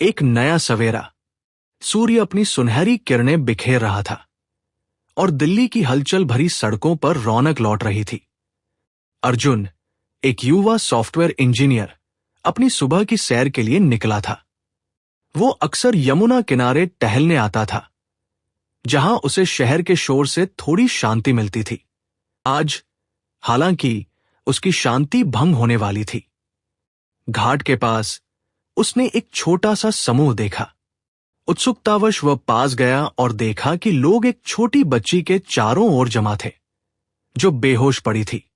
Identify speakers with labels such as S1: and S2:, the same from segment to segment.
S1: एक नया सवेरा। सूर्य अपनी सुनहरी किरणें बिखेर रहा था और दिल्ली की हलचल भरी सड़कों पर रौनक लौट रही थी। अर्जुन, एक युवा सॉफ्टवेयर इंजीनियर, अपनी सुबह की सैर के लिए निकला था। वो अक्सर यमुना किनारे टहलने आता था, जहां उसे शहर के शोर से थोड़ी शांति मिलती थी। आज, हालांकि, उसकी शांति भंग होने वाली थी। घाट के पास उसने एक छोटा सा समूह देखा। उत्सुकतावश वह पास गया और देखा कि लोग एक छोटी बच्ची के चारों ओर जमा थे, जो बेहोश पड़ी थी।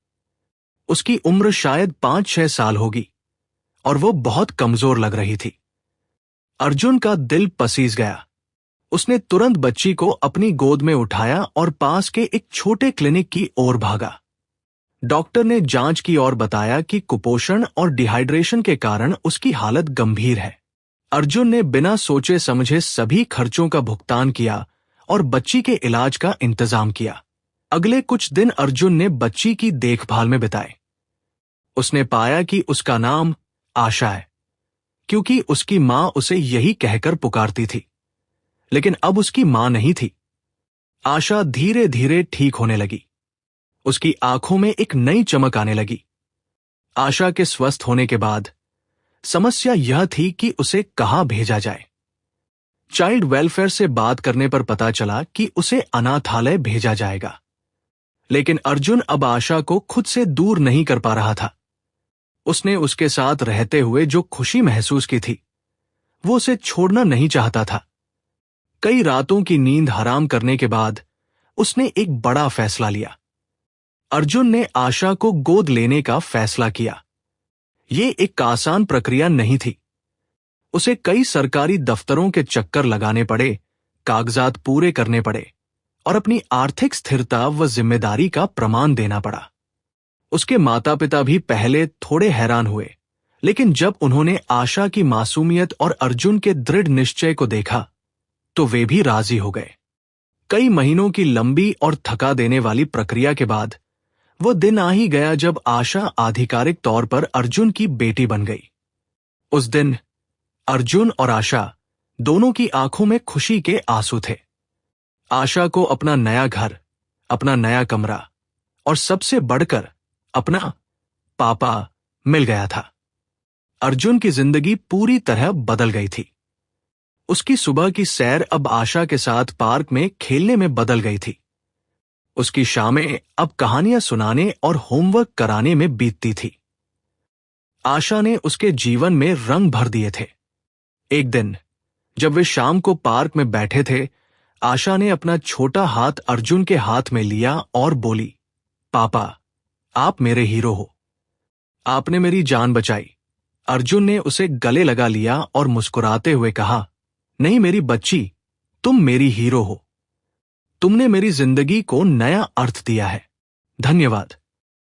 S1: उसकी उम्र शायद 5-6 साल होगी और वो बहुत कमजोर लग रही थी। अर्जुन का दिल पसीज गया। उसने तुरंत बच्ची को अपनी गोद में उठाया और पास के एक छोटे क्लिनिक की ओर भागा। डॉक्टर ने जांच की और बताया कि कुपोषण और डिहाइड्रेशन के कारण उसकी हालत गंभीर है। अर्जुन ने बिना सोचे समझे सभी खर्चों का भुगतान किया और बच्ची के इलाज का इंतजाम किया। अगले कुछ दिन अर्जुन ने बच्ची की देखभाल में बिताए। उसने पाया कि उसका नाम आशा है, क्योंकि उसकी मां उसे यही कहकर पुकारती थी। लेकिन अब उसकी मां नहीं थी। आशा धीरे धीरे ठीक होने लगी। उसकी आंखों में एक नई चमक आने लगी। आशा के स्वस्थ होने के बाद समस्या यह थी कि उसे कहां भेजा जाए। चाइल्ड वेलफेयर से बात करने पर पता चला कि उसे अनाथालय भेजा जाएगा। लेकिन अर्जुन अब आशा को खुद से दूर नहीं कर पा रहा था। उसने उसके साथ रहते हुए जो खुशी महसूस की थी, वो उसे छोड़ना नहीं चाहता था। कई रातों की नींद हराम करने के बाद उसने एक बड़ा फैसला लिया। अर्जुन ने आशा को गोद लेने का फैसला किया। ये एक आसान प्रक्रिया नहीं थी। उसे कई सरकारी दफ्तरों के चक्कर लगाने पड़े, कागजात पूरे करने पड़े और अपनी आर्थिक स्थिरता व जिम्मेदारी का प्रमाण देना पड़ा। उसके माता पिता भी पहले थोड़े हैरान हुए, लेकिन जब उन्होंने आशा की मासूमियत और अर्जुन के दृढ़ निश्चय को देखा, तो वे भी राजी हो गए। कई महीनों की लंबी और थका देने वाली प्रक्रिया के बाद वो दिन आ ही गया जब आशा आधिकारिक तौर पर अर्जुन की बेटी बन गई। उस दिन अर्जुन और आशा दोनों की आंखों में खुशी के आंसू थे। आशा को अपना नया घर, अपना नया कमरा और सबसे बढ़कर अपना पापा मिल गया था। अर्जुन की जिंदगी पूरी तरह बदल गई थी। उसकी सुबह की सैर अब आशा के साथ पार्क में खेलने में बदल गई थी। उसकी शामें अब कहानियां सुनाने और होमवर्क कराने में बीतती थी। आशा ने उसके जीवन में रंग भर दिए थे। एक दिन जब वे शाम को पार्क में बैठे थे, आशा ने अपना छोटा हाथ अर्जुन के हाथ में लिया और बोली, पापा, आप मेरे हीरो हो। आपने मेरी जान बचाई। अर्जुन ने उसे गले लगा लिया और मुस्कुराते हुए कहा, नहीं मेरी बच्ची, तुम मेरी हीरो हो। तुमने मेरी जिंदगी को नया अर्थ दिया है। धन्यवाद।